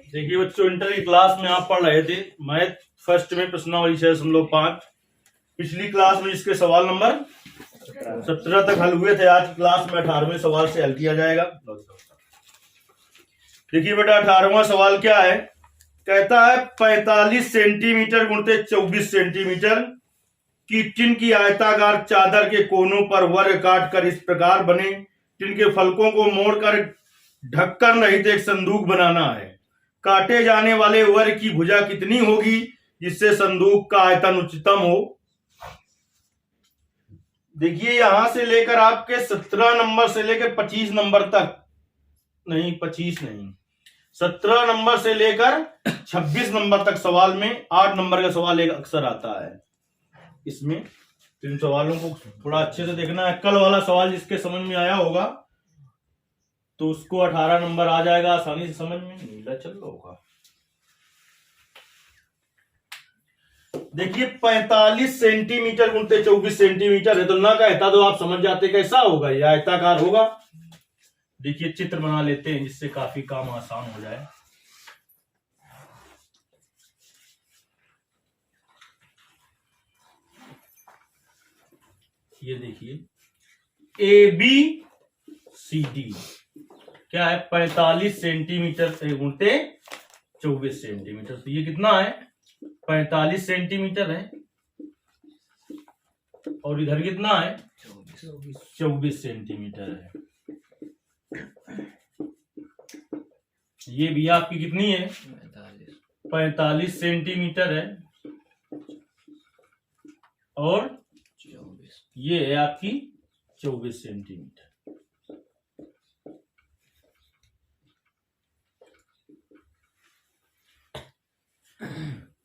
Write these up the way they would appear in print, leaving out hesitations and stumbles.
देखिए बच्चों, इंटर की क्लास में आप पढ़ रहे थे मैथ फर्स्ट में प्रश्नावली 6.5। पिछली क्लास में इसके सवाल नंबर 17 तक हल हुए थे। आज की क्लास में 18वें सवाल से हल किया जाएगा। देखिए बेटा, 18वां सवाल क्या है, कहता है 45 सेंटीमीटर गुणित 24 सेंटीमीटर की टिन की आयताकार चादर के कोनों पर वर्ग काट कर इस प्रकार बने। टिन के फलकों को मोड़कर ढक्कन रहित एक संदूक बनाना है। काटे जाने वाले वर्ग की भुजा कितनी होगी जिससे संदूक का आयतन उच्चतम हो। देखिए यहां से लेकर आपके 17 नंबर से लेकर 25 नंबर तक, नहीं 25 नहीं, 17 नंबर से लेकर 26 नंबर तक सवाल में 8 नंबर का सवाल एक अक्सर आता है। इसमें इन सवालों को थोड़ा अच्छे से देखना है। कल वाला सवाल जिसके समझ में आया होगा तो उसको 18 नंबर आ जाएगा आसानी से समझ में। नीला चल रहा होगा। देखिए 45 सेंटीमीटर गुणित 24 सेंटीमीटर है, तो ना कहता तो आप समझ जाते कैसा होगा, यह आयताकार होगा। देखिए चित्र बना लेते हैं जिससे काफी काम आसान हो जाए। ये देखिए ABCD क्या है, 45 सेंटीमीटर से गुणित 24 सेंटीमीटर। तो ये कितना है, 45 सेंटीमीटर है और इधर कितना है, 24 सेंटीमीटर है। ये भी आपकी कितनी है, 45 सेंटीमीटर है और ये है आपकी 24 सेंटीमीटर।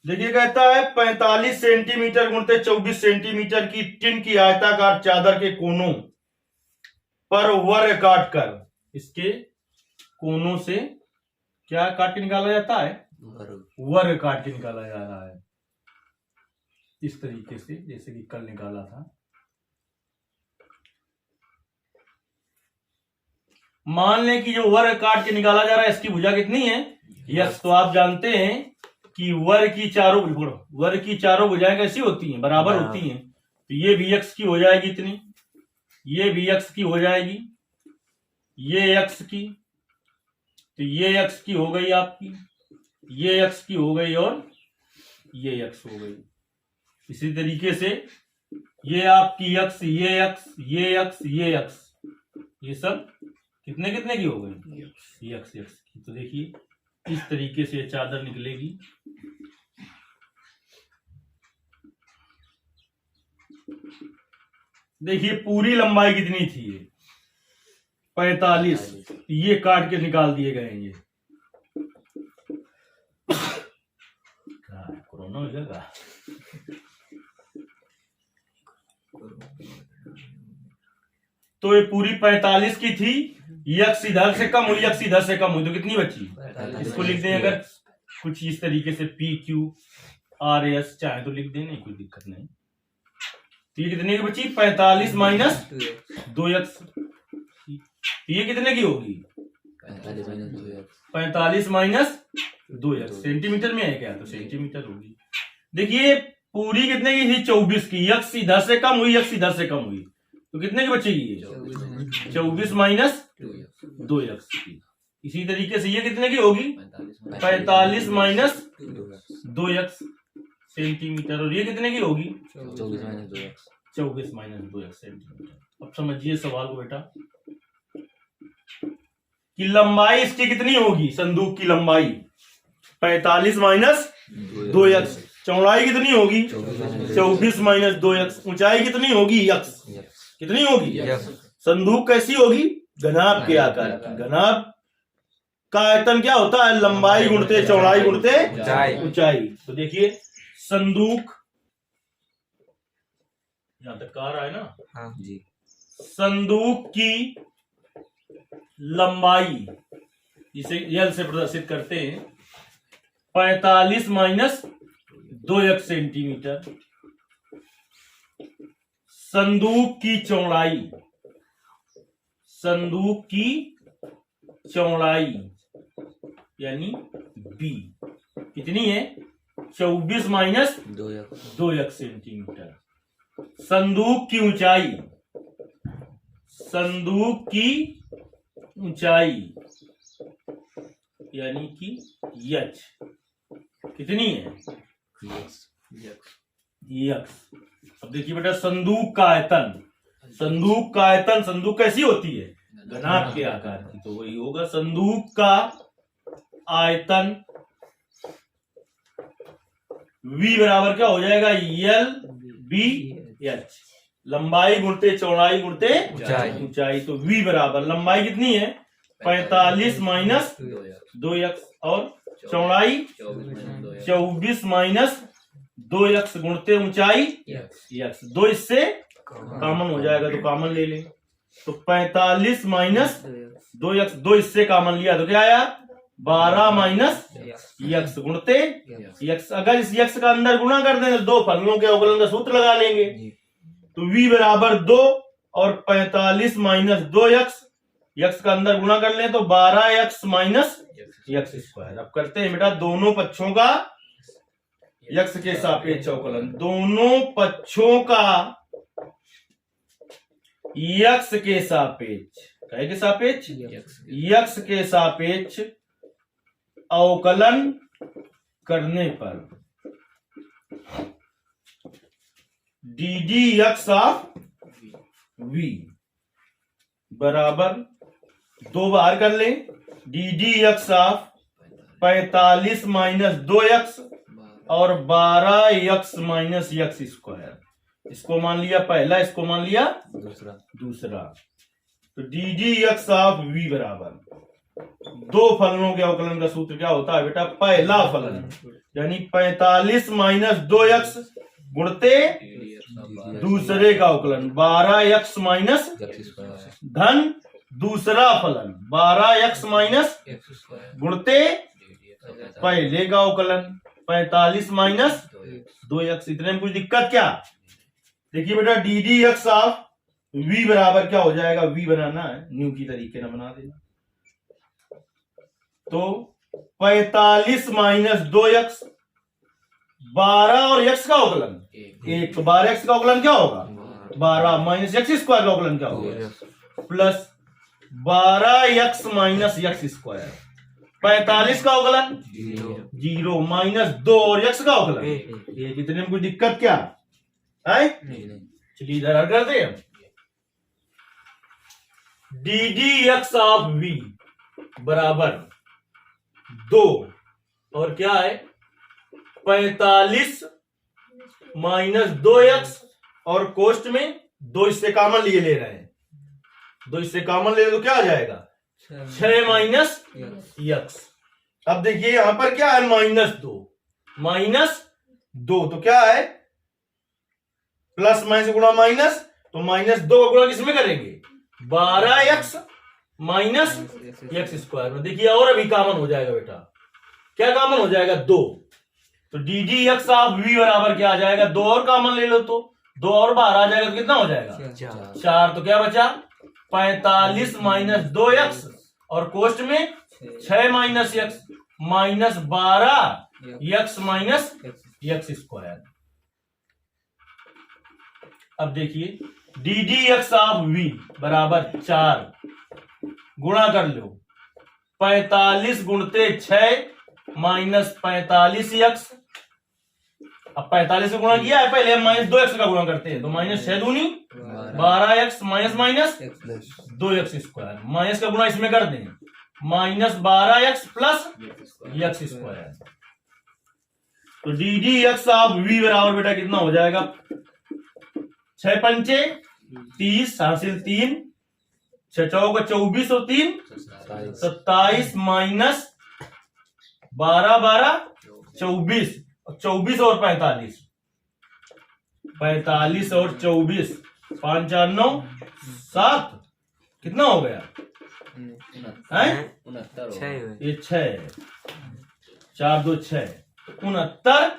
देखिए कहता है 45 सेंटीमीटर गुणित 24 सेंटीमीटर की टिन की आयताकार चादर के कोनों पर वर्ग काट कर, इसके कोनों से क्या काट के निकाला जाता है, वर्ग काट के निकाला जा रहा है। इस तरीके से जैसे कि कल निकाला था। मान लें कि जो वर्ग काट के निकाला जा रहा है इसकी भुजा कितनी है, यस। तो आप जानते हैं कि वर्ग की चारों भुजाएं कैसी होती हैं, बराबर होती हैं। तो ये भी x की हो जाएगी इतनी, ये भी x की हो जाएगी, ये x की, तो ये x की हो गई आपकी, ये x की हो गई और ये x हो गई। इसी तरीके से ये आपकी x, ये x, ये x, ये x, ये सब कितने कितने की हो गई, ये x की। तो देखिए इस तरीके से चादर निकलेगी। देखिए पूरी लंबाई कितनी थी, ये 45, ये काट के निकाल दिए गए हैं। ये कोरोना हो जाएगा। तो ये पूरी 45 की थी, यक्स इधर से कम हुई, यक्स इधर से कम हुई, तो कितनी बची, इसको लिख दें अगर कुछ इस तरीके से PQRS चाहे तो लिख दें, नहीं कोई दिक्कत नहीं। तो ये कितने की बची, 45 माइनस 2x। ये कितने की होगी, 45 माइनस 2x। सेंटीमीटर में है क्या, तो सेंटीमीटर होगी। देखिए पूरी कितने की थी, 24 की, यक्स इधर से कम हुई, यक्स इधर से कम हुई, तो कितने की बचेगी, 24 माइनस 2x की। इसी तरीके से ये कितने की होगी, 45 माइनस 2x सेंटीमीटर, और ये कितने की होगी, 24 माइनस 2x सेंटीमीटर। अब समझिए सवाल को बेटा, कि लंबाई इसकी कितनी होगी, संदूक की लंबाई 45 माइनस 2x, चौड़ाई कितनी होगी 24 माइनस 2x, ऊंचाई कितनी होगी x, कितनी होगी, संदूक कैसी होगी, घनाभ के आकार की। घनाभ का आयतन क्या होता है, लंबाई गुणित चौड़ाई गुणित ऊंचाई। तो देखिए संदूक, यहां तक आ रहा है ना, हाँ जी। संदूक की लंबाई इसे L से प्रदर्शित करते हैं, 45 माइनस 2x सेंटीमीटर। संदूक की चौड़ाई, संदूक की चौड़ाई यानी बी कितनी है 24 माइनस 2x सेंटीमीटर। संदूक की ऊंचाई, संदूक की ऊंचाई यानी कि यच कितनी है यक्स। अब देखिए बेटा संदूक का आयतन, संदूक का आयतन, संदूक कैसी होती है घनाभ के आकार की, तो वही होगा संदूक का आयतन V बराबर क्या हो जाएगा L B H, लंबाई गुणते चौड़ाई गुणते ऊंचाई। तो V बराबर लंबाई कितनी है 45 माइनस 2x और चौड़ाई 24 माइनस 2x गुणते ऊंचाई x। 2 इससे कॉमन हो जाएगा तो कॉमन ले लें, तो 45 माइनस 2x, 2 इससे कॉमन लिया तो क्या आया 12 माइनस यक्स गुणते यक्स। अगर इस यक्स का अंदर गुणा कर दें तो दो फलनों के अवकलन का सूत्र लगा लेंगे, तो v बराबर 2 और 45 माइनस 2x, यक्स का अंदर गुणा कर लें तो 12x माइनस यक्स स्क्वायर। अब करते हैं बेटा दोनों पक्षों का यक्स के सापेक्ष अवकलन, दोनों पक्षों का यक्स के सापेक्ष, क्या के सापेक्ष यक्स के सापेक्ष अवकलन करने पर D D x of v बराबर 2 बार कर लें, D D x of 45 minus 2x और 12x माइनस यक्स स्क्वायर। इसको मान लिया पहला, इसको मान लिया दूसरा। तो d D x of v बराबर दो फलनों के अवकलन का सूत्र क्या होता है बेटा पहला फलन यानी 45 माइनस 2x गुणते दूसरे का अवकलन 12x माइनस धन दूसरा फलन 12x माइनस गुणते पहले का अवकलन 45 माइनस 2x। इतने में कुछ दिक्कत क्या? देखिए बेटा D d x of v बराबर क्या हो जाएगा, v बनाना है न्यू की तरीके ना बना देना, तो 45 माइनस 2x 12 और x का अवकलन 1, तो 12x का अवकलन क्या होगा 12 माइनस x स्क्वायर का अवकलन क्या होगा plus 12x minus x square. 45 का अवकलन 0 माइनस 2 और x का अवकलन 1। इतने में कोई दिक्कत क्या है? चलिए इधर हल करते हैं। D d x of v बराबर 2 और क्या है 45 माइनस 2x और कोष्ट में 2 इससे कॉमन लिए ले रहे हैं, 2 इससे कॉमन ले तो क्या आ जाएगा 6 माइनस यक्स। अब देखिए यहां पर क्या है माइनस 2 तो क्या है प्लस माइनस गुणा माइनस, तो माइनस 2 का गुणा किसमें करेंगे 12x माइनस एक्स स्क्वायर में। देखिए और अभी कॉमन हो जाएगा बेटा, क्या कॉमन हो जाएगा 2, तो d d x of v बराबर क्या आ जाएगा 2 और कॉमन ले लो तो 2 और बाहर आ जाएगा तो कितना हो जाएगा 4। तो क्या बचा 45 माइनस 2x और कोष्ट में 6 minus x minus 12x minus x square. अब देखिए D d x of v बराबर 4 गुणा कर लो 45 गुणते 6 माइनस 45x। अब 45 से गुणा किया है पहले हम माइनस 2x का गुणा करते हैं, तो माइनस 6 दूनी 12x minus minus 2x square, minus का गुणा इसमें कर दें minus 12x plus x square. तो d d x of v बराबर बेटा कितना हो जाएगा 6 पंचे 30 हासिल 3, 6 चौक 24 और 3 27 माइनस 12 12 24 और 45 और 24 5 4 9 7 कितना हो गया ये 6 4 2 6 69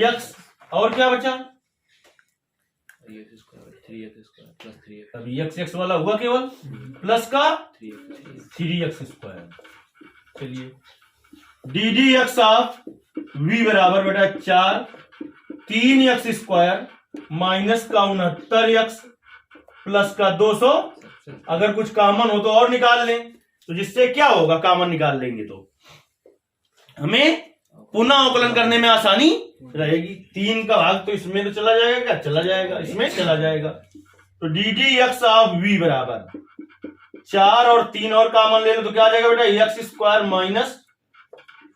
यक्स और क्या बचा अभी x वाला हुआ केवल प्लस का 3x स्क्वायर। चलिए d d x of v बराबर बेटा 4 3x² माइनस का 69x प्लस का 200। अगर कुछ कॉमन हो तो और निकाल लें, तो जिससे क्या होगा, कॉमन निकाल लेंगे तो हमें पुनः अवकलन करने में आसानी रहेगी। 3 का भाग तो इसमें तो चला जाएगा, क्या चला जाएगा, इसमें चला जाएगा। तो d d x of v बराबर 4 और 3 और कॉमन ले लो तो क्या आ जाएगा बेटा, x² माइनस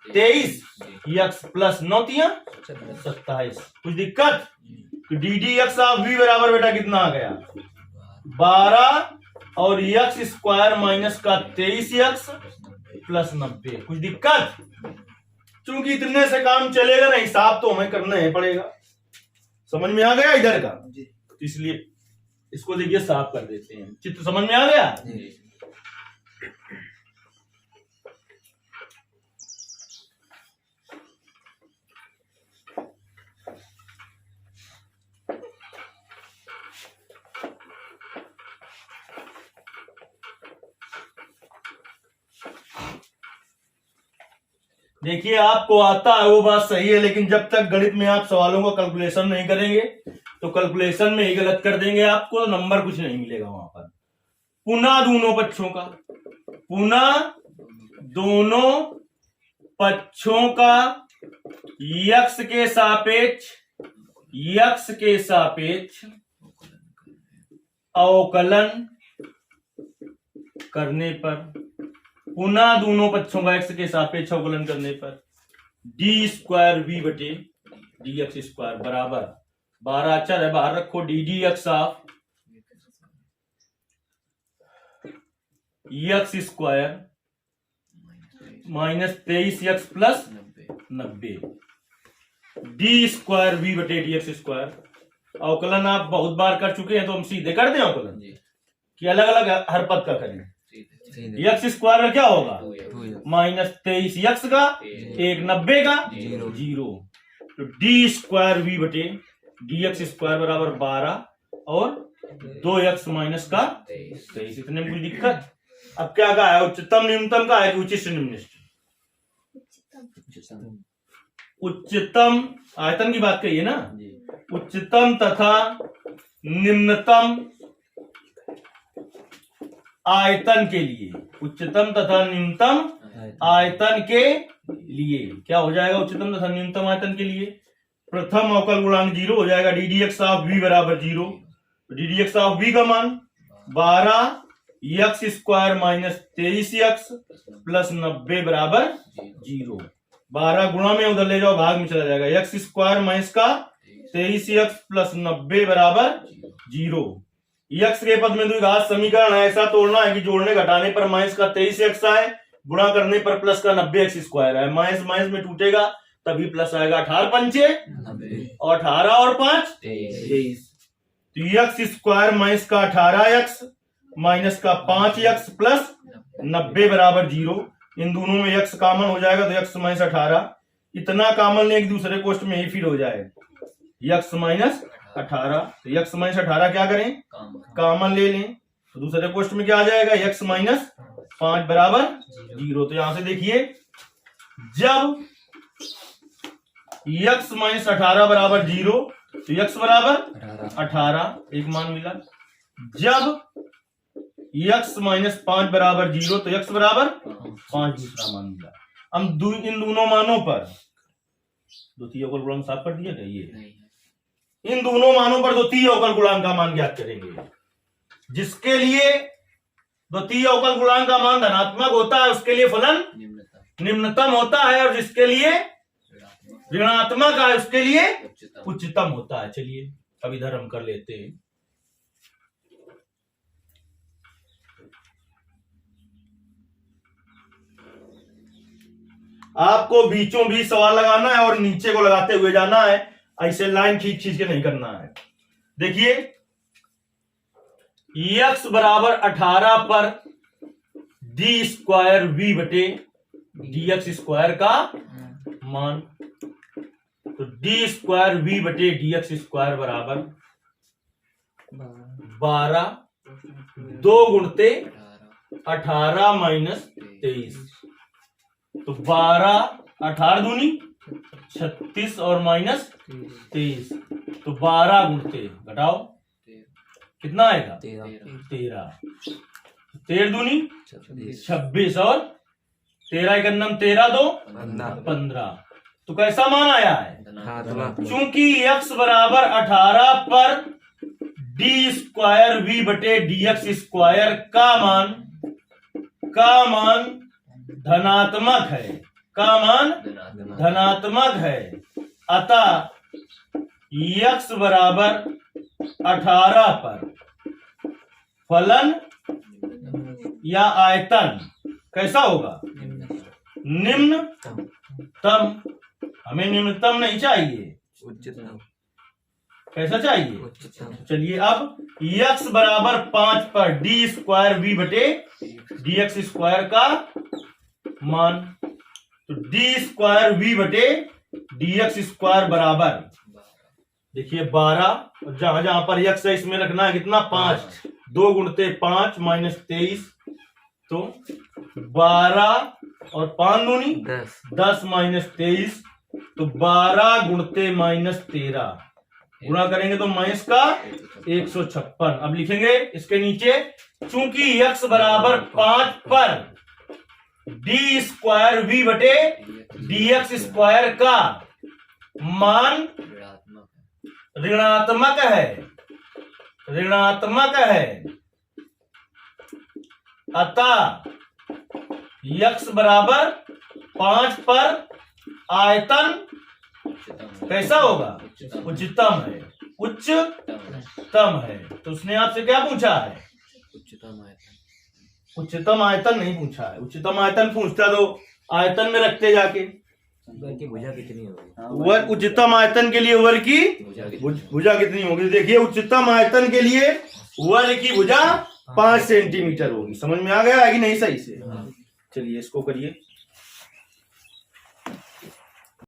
23x प्लस 9 27। कुछ दिक्कत? तो d d x of v बराबर बेटा कितना आ गया, 12 और x² माइनस का 23x प्लस 90। कुछ दिक्कत? चूंकि इतने से काम चलेगा ना, हिसाब तो हमें करना ही पड़ेगा। समझ में आ गया इधर का? इसलिए इसको देखिए साफ कर देते हैं। चित्र समझ में आ गया? देखिए आपको आता है वो बात सही है, लेकिन जब तक गणित में आप सवालों का कैलकुलेशन नहीं करेंगे तो कैलकुलेशन में ही गलत कर देंगे आपको, तो नंबर कुछ नहीं मिलेगा वहां पर। पुनः दोनों पक्षों का, पुनः दोनों पक्षों का यक्स के सापेक्ष अवकलन करने पर, पुनः दोनों पक्षों का x के सापेक्ष अवकलन करने पर d² v बटे dx² बराबर 12 अचर है, बाहर रखो, D d x of x² minus 23x plus 90 d² v बटे dx²। अवकलन आप बहुत बार कर चुके हैं तो हम सीधे कर दें अवकलन कि अलग अलग हर पद का करें। x² का क्या होगा, माइनस 23x का 190 का 0। तो d² v बटे dx² बराबर 12 और 2x माइनस का 23। इतने में कोई दिक्कत? अब क्या कहा है, उच्चतम निम्नतम का है कि उच्चिष्ट निम्निष्ट? उच्चतम आयतन की बात कही है ना, उच्चतम तथा निम्नतम आयतन के लिए, उच्चतम तथा निम्नतम आयतन के लिए क्या हो जाएगा, उच्चतम तथा निम्नतम आयतन के लिए प्रथम अवकल गुणांक 0 हो जाएगा, d d x of v बराबर 0। D d x of v का मान 12x² माइनस 23x प्लस 90 बराबर 0। 12 गुणा में उधर ले जाओ, भाग में चला जाएगा, x² माइनस का 23x प्लस 90 बराबर 0। x के पद में द्विघात समीकरण है, ऐसा तोड़ना है कि जोड़ने घटाने पर माइनस का 23x आए, गुणा करने पर प्लस का 90x² है। माइनस माइनस में टूटेगा तभी प्लस आएगा, 18 पंचे 18 और 5 23। तो x² माइनस का 18x माइनस का 5x प्लस 90 बराबर 0। इन दोनों में x कॉमन हो जाएगा तो x माइनस 18, इतना कॉमन ले एक दूसरे कोष्ट में ही फिर हो जाए x माइनस 18। तो x माइनस 18 क्या करें, कॉमन ले लें, तो दूसरे कोष्ट में क्या आ जाएगा, x माइनस 5 बराबर 0। तो यहां से देखिए, जब x माइनस 18 बराबर 0 तो x बराबर 18 एक मान मिला। जब x माइनस 5 बराबर 0 तो x बराबर 5 दूसरा मान मिला। हम इन दोनों मानों पर द्वितीय अवकल गुणांक साफ कर दिया क्या, ये इन दोनों मानों पर द्वितीय अवकल गुणांक का मान ज्ञात करेंगे। जिसके लिए द्वितीय अवकल गुणांक का मान धनात्मक होता है उसके लिए फलन निम्नतम होता है, और जिसके लिए ऋणात्मक है उसके लिए उच्चतम होता है। चलिए अब इधर हम कर लेते हैं। आपको बीचों बीच सवाल लगाना है और नीचे को लगाते हुए जाना है, ऐसे लाइन खींच खींच के नहीं करना है। देखिए x बराबर 18 पर d² v बटे dx² का मान, तो d² v बटे dx² बराबर 12 2 गुणते 18 माइनस 23। तो 12, 18 दूनी 36 और माइनस 23, तो 12 गुणते घटाओ कितना आएगा 13, 13 दूनी 26 और 13 एक अन्नम 13 दो 15। तो कैसा मान आया है? चूंकि x बराबर 18 पर डी स्क्वायर वी बटे डी एक्स स्क्वायर का मान धनात्मक है, का मान धनात्मक है, अतः x बराबर 18 पर फलन या आयतन कैसा होगा? निम्नतम। हमें निम्नतम नहीं चाहिए, कैसा चाहिए? चलिए अब x बराबर 5 पर डी स्क्वायर वी बटे डी एक्स स्क्वायर का मान, तो डी स्क्वायर वी बटे डी एक्स स्क्वायर बराबर देखिए 12, और जहां जहां पर x है इसमें रखना है कितना 5, 2 गुणते 5 माइनस 23, तो 12 और 5 दूनी 10 माइनस 23, तो 12 गुणते माइनस 13 गुणा करेंगे तो माइनस का 156। अब लिखेंगे इसके नीचे, चूंकि x बराबर 5 पर डी स्क्वायर वी बटे डी एक्स स्क्वायर का मान ऋणात्मक है, अतः x बराबर 5 पर आयतन कैसा होगा? उच्चतम है। तो उसने आपसे क्या पूछा है? उच्चतम आयतन नहीं पूछा है। उच्चतम आयतन पूछता तो आयतन में रखते जाके। वर्ग की भुजा कितनी होगी? वर्ग उच्चतम आयतन के लिए वर्ग की भुजा कितनी होगी? देखिए उच्चतम आयतन के लिए वर्ग की भुजा 5 सेंटीमीटर होगी। समझ में आ गया है कि नहीं? सही से चलिए इसको करिए।